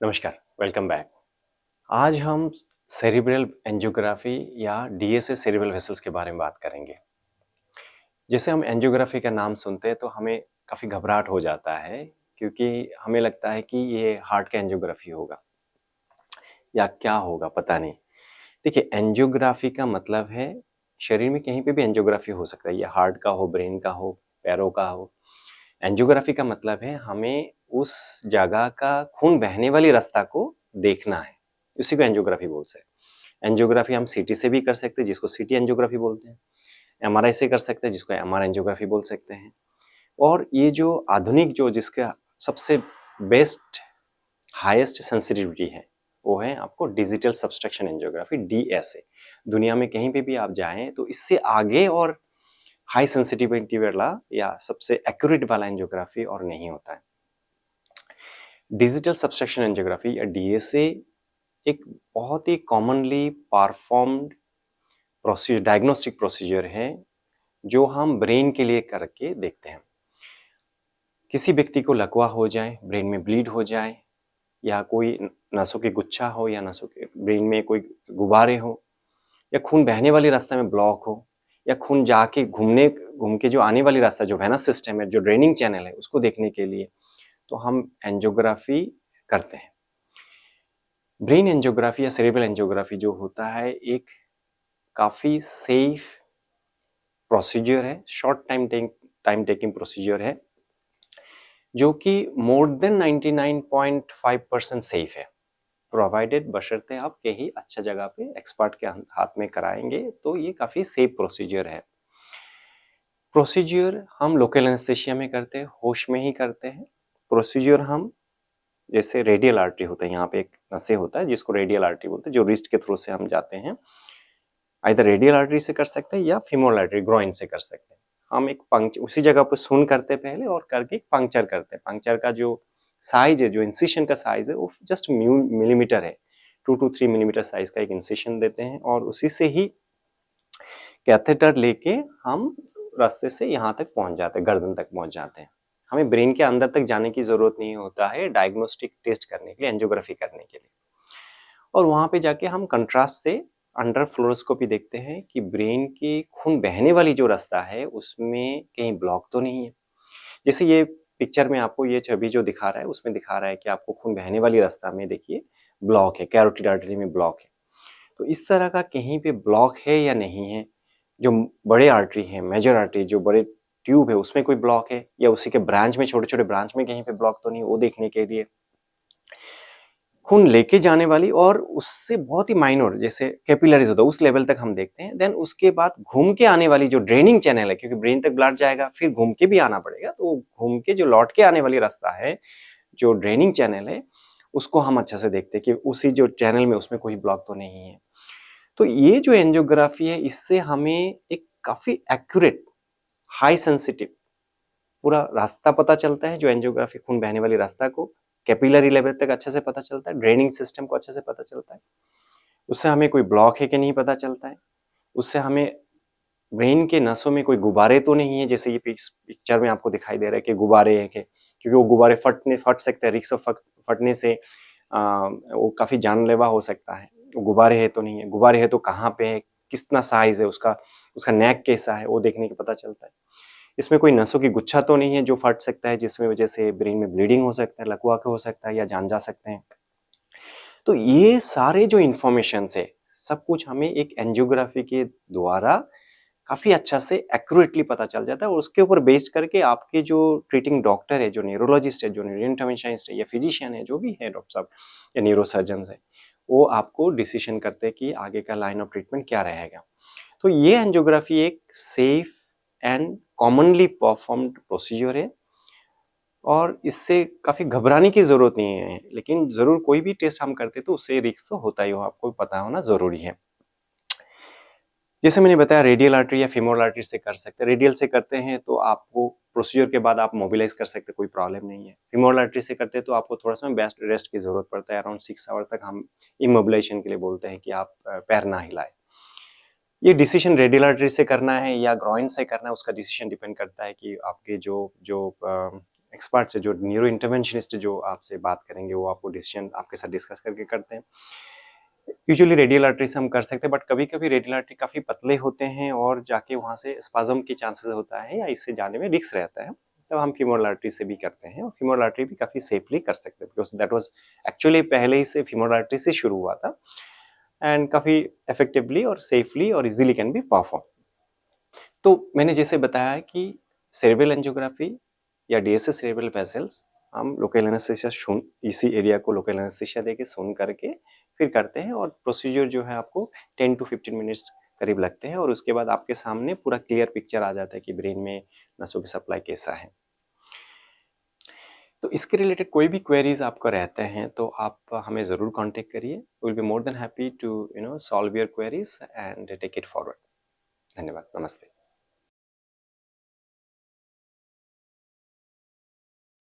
नमस्कार, welcome back. आज हम सेरिब्रल एंजियोग्राफी या डीएसए सेरिब्रल वेसल्स के बारे में बात करेंगे। जैसे हम एंजियोग्राफी का नाम सुनते हैं तो हमें काफ़ी घबराहट हो जाता है क्योंकि हमें लगता है कि ये हार्ट का एंजियोग्राफी होगा या क्या होगा पता नहीं। देखिए एंजियोग्राफी का मतलब है शरीर में कहीं पे भी एंजियोग्राफी हो सकता है, ये हार्ट का हो, ब्रेन का हो, पैरों का हो। एंजियोग्राफी का मतलब है हमें उस जगह का खून बहने वाली रास्ता को देखना है, उसी को एंजियोग्राफी बोलते हैं। एंजियोग्राफी हम सीटी से भी कर सकते हैं जिसको सीटी एंजियोग्राफी बोलते हैं, एमआरआई से कर सकते हैं जिसको एमआर एंजियोग्राफी बोल सकते हैं। और ये जो आधुनिक जो जिसका सबसे बेस्ट हाईएस्ट सेंसिटिविटी है वो है आपको डिजिटल सब्सट्रैक्शन एंजियोग्राफी, डीएसए। दुनिया में कहीं पे भी आप जाएं तो इससे आगे और हाई सेंसिटिविटी वाला या सबसे एक्यूरेट वाला एंजियोग्राफी और नहीं होता है। डिजिटल सब्सट्रैक्शन एंजियोग्राफी या डीएसए एक बहुत ही commonly performed procedure, diagnostic procedure है जो हम ब्रेन के लिए करके देखते हैं। किसी व्यक्ति को लकवा हो जाए, ब्रेन में ब्लीड हो जाए या कोई नसों की गुच्छा हो या नसों के ब्रेन में कोई गुब्बारे हो या खून बहने वाली रास्ता में ब्लॉक हो या खून जाके घूम के जो आने वाली रास्ता जो वेनस सिस्टम है, जो ड्रेनिंग चैनल है, उसको देखने के लिए तो हम एंजियोग्राफी करते हैं। ब्रेन एंजियोग्राफी या सेरेब्रल एंजियोग्राफी जो होता है एक काफी सेफ प्रोसीजर है, शॉर्ट टाइम टेकिंग प्रोसीजर है जो कि मोर देन 99.5% सेफ है, प्रोवाइडेड बशर्ते आप कहीं अच्छा जगह पे एक्सपर्ट के हाथ में कराएंगे तो ये काफी सेफ प्रोसीजर है। प्रोसीजर हम लोकल एनेस्थेशिया में करते हैं, होश में ही करते हैं। प्रोसीजर हम जैसे रेडियल आर्टरी होता है, यहाँ पे एक नसें होता है जिसको रेडियल आर्टरी बोलते हैं, जो रिस्ट के थ्रू से हम जाते हैं। आइदर रेडियल आर्टरी से कर सकते हैं या फीमोरल आर्टरी ग्रोइन से कर सकते हैं। हम एक पंक्चर उसी जगह पर सुन करते पहले और करके एक पंक्चर करते हैं। पंक्चर का जो साइज है, जो इंसिशन का साइज है वो जस्ट मिलीमीटर है, 2 to 3 मिलीमीटर साइज का एक इंसिशन देते हैं और उसी से ही कैथेटर लेके हम रास्ते से यहाँ तक पहुंच जाते हैं, गर्दन तक पहुंच जाते हैं। हमें ब्रेन के अंदर तक जाने की जरूरत नहीं होता है डायग्नोस्टिक टेस्ट करने के लिए, एंजियोग्राफी करने के लिए। और वहां पे जाके हम कंट्रास्ट से अंडर फ्लोरोस्कोपी देखते हैं कि ब्रेन के खून बहने वाली जो रास्ता है उसमें कहीं ब्लॉक तो नहीं है। जैसे ये पिक्चर में आपको ये छवि जो दिखा रहा है उसमें दिखा रहा है कि आपको खून बहने वाली रास्ता में देखिए ब्लॉक है, कैरोटिड आर्टरी में ब्लॉक है। तो इस तरह का कहीं पे ब्लॉक है या नहीं है, जो बड़े आर्टरी है, मेजर आर्टरी जो बड़े ट्यूब है उसमें कोई ब्लॉक है या उसी के ब्रांच में, छोटे छोटे ब्रांच में कहीं पे ब्लॉक तो नहीं, वो देखने के लिए खून लेके जाने वाली और उससे बहुत ही माइनर जैसे कैपिलरीज होता है उस लेवल तक हम देखते हैं। देन उसके बाद घूम के आने वाली जो ड्रेनिंग चैनल है, क्योंकि ब्रेन तक ब्लड जाएगा फिर घूम के भी आना पड़ेगा, तो घूम के जो लौट के आने वाली रास्ता है, जो ड्रेनिंग चैनल है, उसको हम अच्छे से देखते हैं कि उसी जो चैनल में उसमें कोई ब्लॉक तो नहीं है। तो ये जो एंजियोग्राफी है इससे हमें एक काफी एक्यूरेट, हाई सेंसिटिव पूरा रास्ता पता चलता है। जो एंजियोग्राफी खून बहने वाली रास्ता को कैपिलरी लेवल तक अच्छे से पता चलता है, ड्रेनिंग सिस्टम को अच्छे से पता चलता है, उससे हमें कोई ब्लॉक है कि नहीं पता चलता है, उससे हमें ब्रेन के नसों में कोई गुब्बारे तो नहीं है, जैसे ये पिक्चर में आपको दिखाई दे रहा है कि गुब्बारे हैं, क्योंकि वो गुब्बारे फट सकते हैं, रिस्क ऑफ फटने से वो काफी जानलेवा हो सकता है। वो गुब्बारे है तो नहीं है, गुब्बारे है तो कहाँ पे है, कितना साइज है उसका, उसका नेक कैसा है, वो देखने के पता चलता है। इसमें कोई नसों की गुच्छा तो नहीं है जो फट सकता है जिसमें वजह से ब्रेन में ब्लीडिंग हो सकता है, लकवा हो सकता है या जान जा सकते हैं। तो ये सारे जो इंफॉर्मेशन है सब कुछ हमें एक एंजियोग्राफी के द्वारा काफी अच्छा से एक्यूरेटली पता चल जाता है और उसके ऊपर बेस्ड करके आपके जो ट्रीटिंग डॉक्टर है, जो न्यूरोलॉजिस्ट है, जो न्यूरोइंटरवेंशनिस्ट है या फिजिशियन है, जो भी है डॉक्टर साहब या न्यूरोसर्जन है, वो आपको डिसीजन करते हैं कि आगे का लाइन ऑफ ट्रीटमेंट क्या रहेगा। तो ये एंजियोग्राफी एक safe and commonly performed procedure है और इससे काफी घबराने की जरूरत नहीं है, लेकिन जरूर कोई भी टेस्ट हम करते तो उससे रिस्क तो होता ही हो, आपको पता होना जरूरी है। जैसे मैंने बताया रेडियल आर्टरी या फीमोरल आर्टरी से कर सकते हैं। रेडियल से करते हैं तो आपको प्रोसीजर के बाद आप मोबिलाइज कर सकते हैं, कोई प्रॉब्लम नहीं है। फीमोरल आर्टरी से करते हैं तो आपको थोड़ा सा बेस्ट रेस्ट की जरूरत पड़ता है, अराउंड 6 आवर तक हम इमोबिलाइजेशन के लिए बोलते हैं कि आप पैर ना हिलाए। ये डिसीजन रेडियल आर्टरी से करना है या ग्रॉइन से करना है, उसका डिसीजन डिपेंड करता है कि आपके जो जो एक्सपर्ट से, जो न्यूरो इंटरवेंशनिस्ट जो आपसे बात करेंगे, वो आपको डिसीजन आपके साथ डिस्कस करके करते हैं। यूजुअली रेडियल आर्टरी से हम कर सकते हैं, बट कभी-कभी रेडियल आर्टरी काफ़ी पतले होते हैं और जाके वहाँ से स्पाज़म की चांसेस होता है या इससे जाने में रिस्क रहता है, तब हम फीमोरल आर्टरी से भी करते हैं और फीमोरल आर्टरी भी काफ़ी सेफली कर सकते हैं, बिकॉज़ दैट वाज़ एक्चुअली पहले ही से फीमोरल आर्टरी से शुरू हुआ था एंड काफ़ी इफेक्टिवली और सेफली और ईज़िली कैन बी परफॉर्म। तो मैंने जैसे बताया कि सेरेब्रल एंजियोग्राफी या डीएसए सेरेब्रल वेसल्स हम लोकल एनेस्थीसिया सुन, इसी एरिया को लोकल एनेस्थीसिया देके सुन करके फिर करते हैं और प्रोसीजर जो है आपको 10 टू 15 मिनट्स करीब लगते हैं और उसके बाद आपके सामने पूरा क्लियर पिक्चर आ जाता है कि ब्रेन में नसों की सप्लाई कैसा है। तो इसके रिलेटेड कोई भी क्वेरीज आपका रहते हैं तो आप हमें ज़रूर कांटेक्ट करिए। Will be more than happy to solve your queries and take it forward. धन्यवाद। नमस्ते।